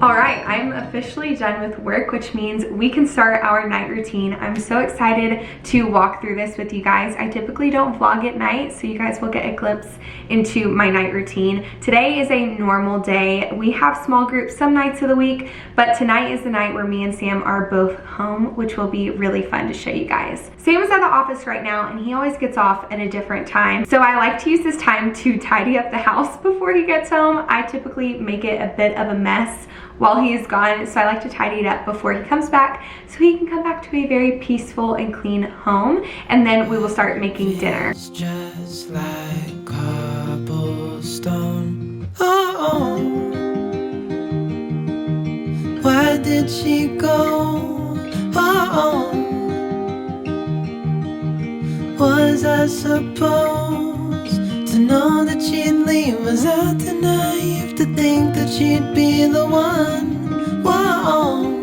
All right, I'm officially done with work, which means we can start our night routine. I'm so excited to walk through this with you guys. I typically don't vlog at night, so you guys will get a glimpse into my night routine. Today is a normal day. We have small groups some nights of the week, but tonight is the night where me and Sam are both home, which will be really fun to show you guys. Sam is at the office right now, and he always gets off at a different time. So I like to use this time to tidy up the house before he gets home. I typically make it a bit of a mess while he is gone, so I like to tidy it up before he comes back so he can come back to a very peaceful and clean home, and then we will start making dinner. It's just like cobblestone. Oh, why did she go? Oh, was I supposed to know that she'd leave? Was I too naive to think that she'd be the one? Whoa.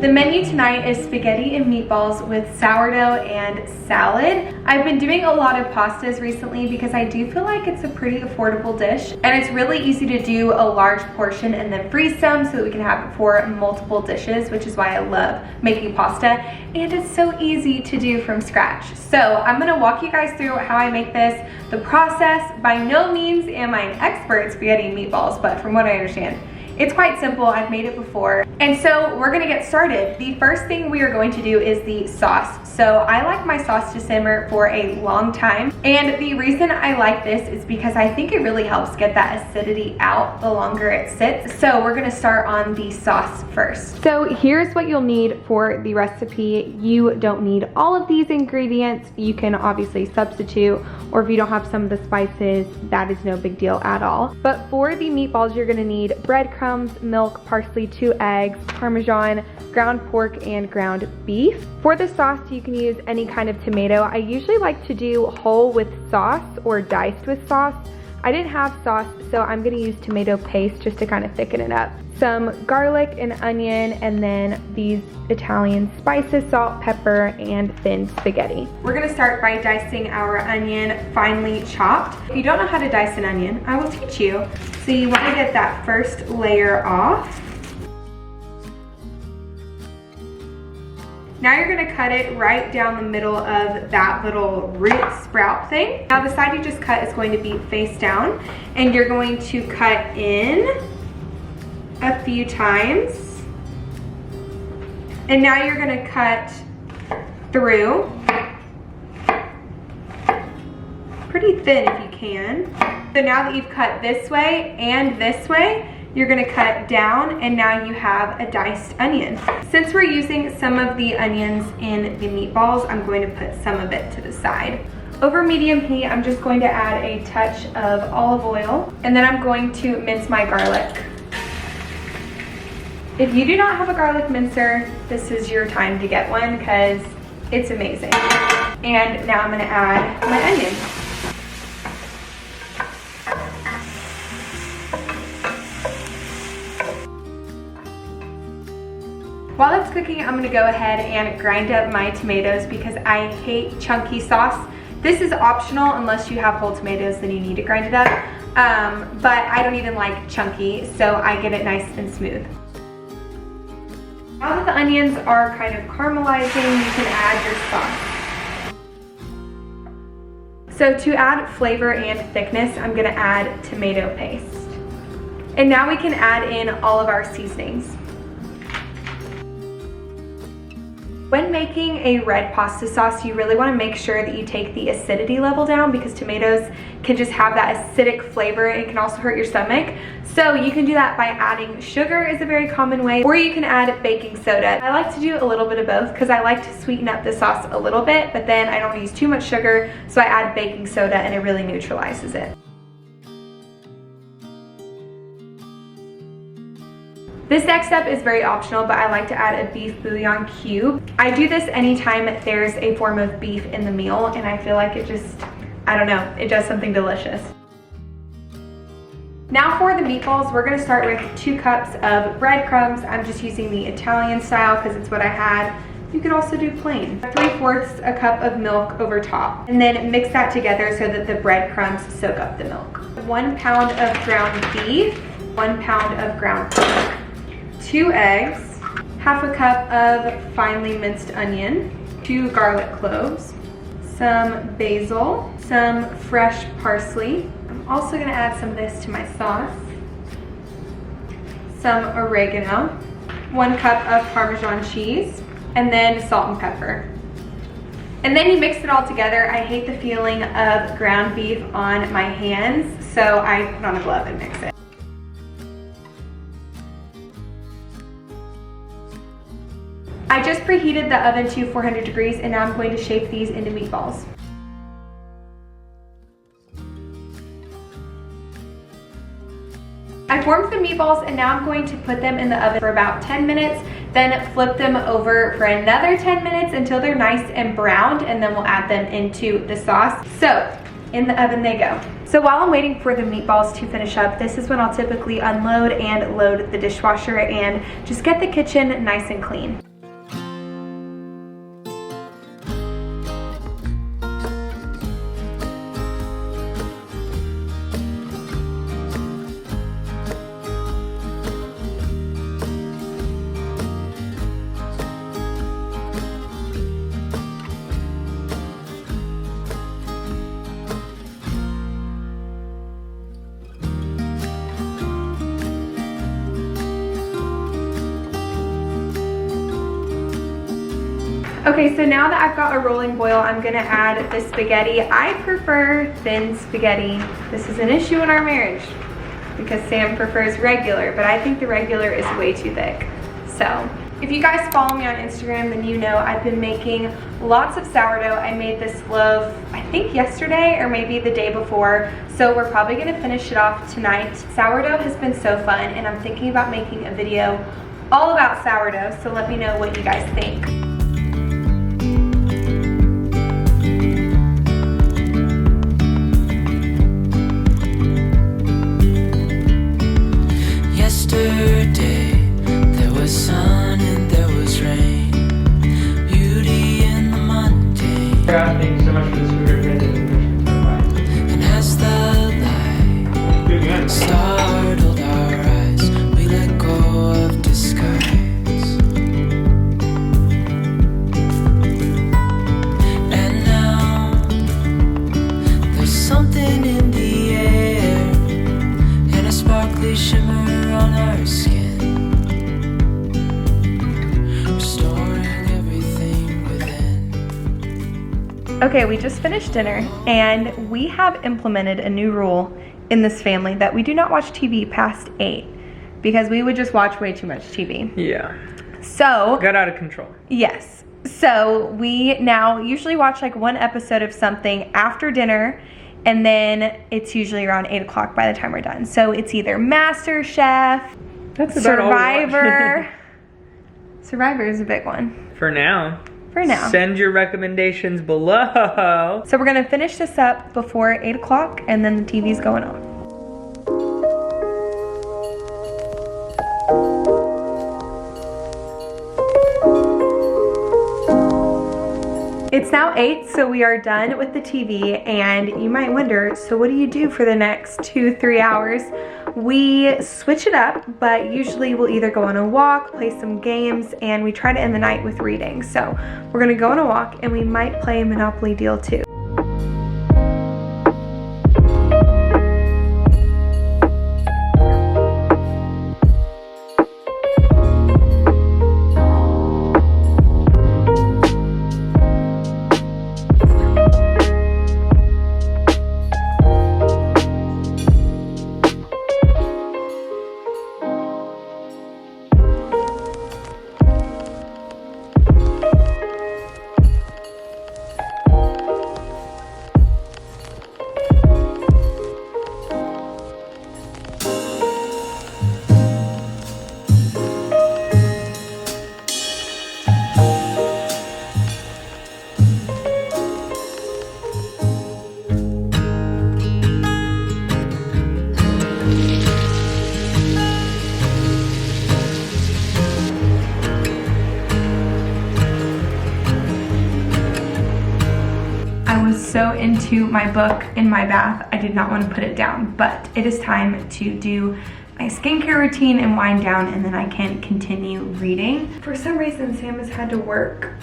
The menu tonight is spaghetti and meatballs with sourdough and salad. I've been doing a lot of pastas recently because I do feel like it's a pretty affordable dish, and it's really easy to do a large portion and then freeze some so that we can have it for multiple dishes, which is why I love making pasta, and it's so easy to do from scratch. So I'm gonna walk you guys through how I make this, the process. By no means am I an expert at spaghetti and meatballs, but from what I understand, it's quite simple. I've made it before. And so we're gonna get started. The first thing we are going to do is the sauce. So I like my sauce to simmer for a long time. And the reason I like this is because I think it really helps get that acidity out the longer it sits. So we're gonna start on the sauce first. So here's what you'll need for the recipe. You don't need all of these ingredients. You can obviously substitute, or if you don't have some of the spices, that is no big deal at all. But for the meatballs, you're gonna need breadcrumbs, milk, parsley, 2 eggs, Parmesan, ground pork, and ground beef. For the sauce, you can use any kind of tomato. I usually like to do whole with sauce or diced with sauce. I didn't have sauce, so I'm gonna use tomato paste just to kind of thicken it up. Some garlic and onion, and then these Italian spices, salt, pepper, and thin spaghetti. We're gonna start by dicing our onion finely chopped. If you don't know how to dice an onion, I will teach you. So you wanna get that first layer off. Now you're gonna cut it right down the middle of that little root sprout thing. Now the side you just cut is going to be face down, and you're going to cut in a few times. And now you're gonna cut through, pretty thin if you can. So now that you've cut this way and this way, you're gonna cut down, and now you have a diced onion. Since we're using some of the onions in the meatballs, I'm going to put some of it to the side. Over medium heat, I'm just going to add a touch of olive oil, and then I'm going to mince my garlic. If you do not have a garlic mincer, this is your time to get one because it's amazing. And now I'm gonna add my onions. While it's cooking, I'm gonna go ahead and grind up my tomatoes because I hate chunky sauce. This is optional unless you have whole tomatoes, then you need to grind it up. But I don't even like chunky, so I get it nice and smooth. Now that the onions are kind of caramelizing, you can add your sauce. So to add flavor and thickness, I'm gonna add tomato paste. And now we can add in all of our seasonings. When making a red pasta sauce, you really want to make sure that you take the acidity level down because tomatoes can just have that acidic flavor. It can also hurt your stomach. So you can do that by adding sugar is a very common way, or you can add baking soda. I like to do a little bit of both because I like to sweeten up the sauce a little bit, but then I don't use too much sugar, so I add baking soda and it really neutralizes it. This next step is very optional, but I like to add a beef bouillon cube. I do this anytime there's a form of beef in the meal, and I feel like it just, I don't know, it does something delicious. Now for the meatballs, we're gonna start with 2 cups of breadcrumbs. I'm just using the Italian style because it's what I had. You could also do plain. 3/4 a cup of milk over top, and then mix that together so that the breadcrumbs soak up the milk. 1 pound of ground beef, 1 pound of ground pork. 2 eggs, half a cup of finely minced onion, 2 garlic cloves, some basil, some fresh parsley. I'm also gonna add some of this to my sauce, some oregano, 1 cup of Parmesan cheese, and then salt and pepper. And then you mix it all together. I hate the feeling of ground beef on my hands, so I put on a glove and mix it. I just preheated the oven to 400 degrees and now I'm going to shape these into meatballs. I formed the meatballs and now I'm going to put them in the oven for about 10 minutes, then flip them over for another 10 minutes until they're nice and browned, and then we'll add them into the sauce. So in the oven they go. So while I'm waiting for the meatballs to finish up, this is when I'll typically unload and load the dishwasher and just get the kitchen nice and clean. Okay, so now that I've got a rolling boil, I'm gonna add the spaghetti. I prefer thin spaghetti. This is an issue in our marriage because Sam prefers regular, but I think the regular is way too thick. So if you guys follow me on Instagram, then you know I've been making lots of sourdough. I made this loaf, I think yesterday or maybe the day before. So we're probably gonna finish it off tonight. Sourdough has been so fun and I'm thinking about making a video all about sourdough. So let me know what you guys think. Yesterday, there was sun and there was rain. Beauty in the mundane. Thank you so much for this food. And as the light startled our eyes, we let go of disguise. And now, there's something in the air and a sparkly shimmer on our skin, restoring everything within. Okay, we just finished dinner and we have implemented a new rule in this family that we do not watch TV past 8 because we would just watch way too much TV. Yeah. So Got out of control. yes, so we now usually watch like 1 episode of something after dinner, and then it's usually around 8 o'clock by the time we're done. So it's either MasterChef, That's about all we watch. Survivor. Survivor is a big one. For now. For now. Send your recommendations below. So we're gonna finish this up before 8 o'clock and then the TV's going on. It's now 8, so we are done with the TV, and you might wonder, so what do you do for the next 2-3 hours? We switch it up, but usually we'll either go on a walk, play some games, and we try to end the night with reading. So we're gonna go on a walk and we might play Monopoly Deal too. So into my book in my bath, I did not want to put it down, but it is time to do my skincare routine and wind down, and then I can continue reading. For some reason, Sam has had to work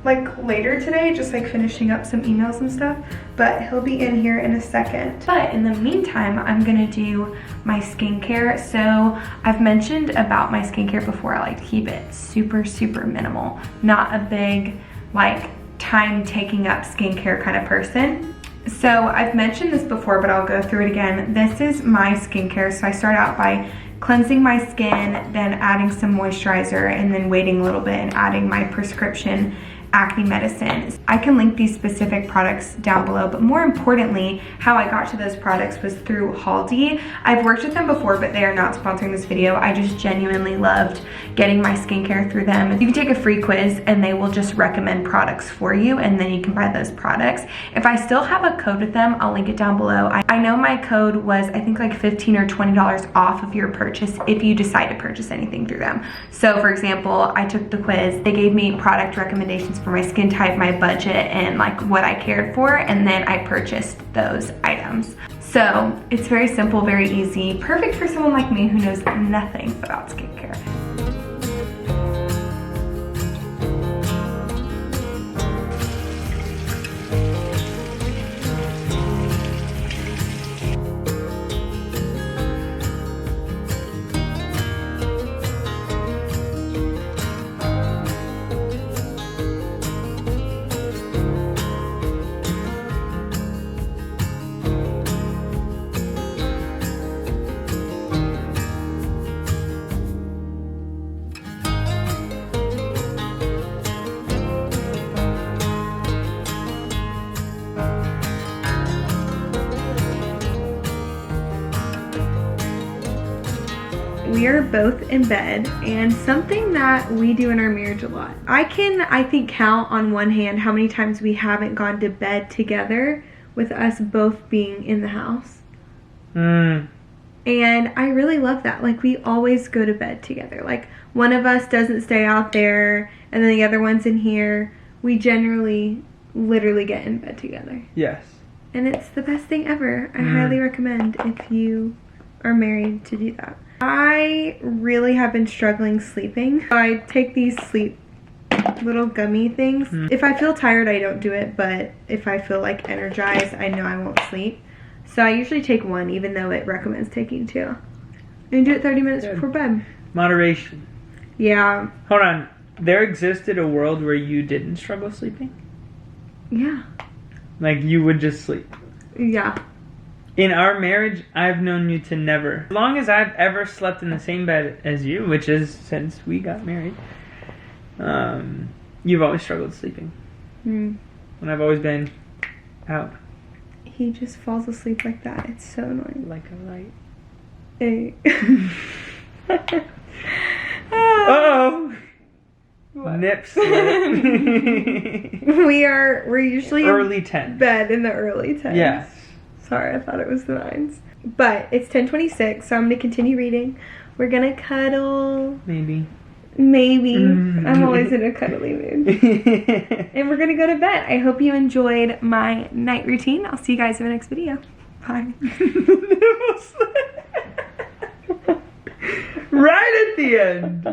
like later today, just like finishing up some emails and stuff, but he'll be in here in a second. But in the meantime, I'm gonna do my skincare. So I've mentioned about my skincare before, I like to keep it super, super minimal. Not a big, like, time taking up skincare kind of person. So I've mentioned this before, but I'll go through it again. This is my skincare. So I start out by cleansing my skin, then adding some moisturizer, and then waiting a little bit and adding my prescription acne medicine. I can link these specific products down below, but more importantly, how I got to those products was through Haldi. I've worked with them before, but they are not sponsoring this video. I just genuinely loved getting my skincare through them. You can take a free quiz and they will just recommend products for you, and then you can buy those products. If I still have a code with them, I'll link it down below. I know my code was, I think, like $15 or $20 off of your purchase if you decide to purchase anything through them. So for example, I took the quiz. They gave me product recommendations for my skin type, my budget, and like what I cared for, and then I purchased those items. So it's very simple, very easy, perfect for someone like me who knows nothing about skincare. We are both in bed, and something that we do in our marriage a lot. I think, count on one hand how many times we haven't gone to bed together with us both being in the house. And I really love that. Like, we always go to bed together. Like, one of us doesn't stay out there, and then the other one's in here. We generally, literally get in bed together. Yes. And it's the best thing ever. I highly recommend if you are married to do that. I really have been struggling sleeping. I take these sleep little gummy things. If I feel tired, I don't do it, but if I feel like energized, I know I won't sleep. So I usually take one, even though it recommends taking two. And do it 30 minutes before bed. Moderation. Yeah. Hold on. There existed a world where you didn't struggle sleeping? Yeah. Like, you would just sleep? Yeah. In our marriage, I've known you to never. As long as I've ever slept in the same bed as you, which is since we got married, you've always struggled sleeping. And I've always been out. He just falls asleep like that. It's so annoying. Like a light. Hey. Uh-oh! What? Nip slip. We're usually Early in 10. bed in the early 10s. Yes. Sorry, I thought it was the 9s. But it's 10:26, so I'm gonna continue reading. We're gonna cuddle. Maybe. I'm always in a cuddly mood. And we're gonna go to bed. I hope you enjoyed my night routine. I'll see you guys in the next video. Bye. Right at the end.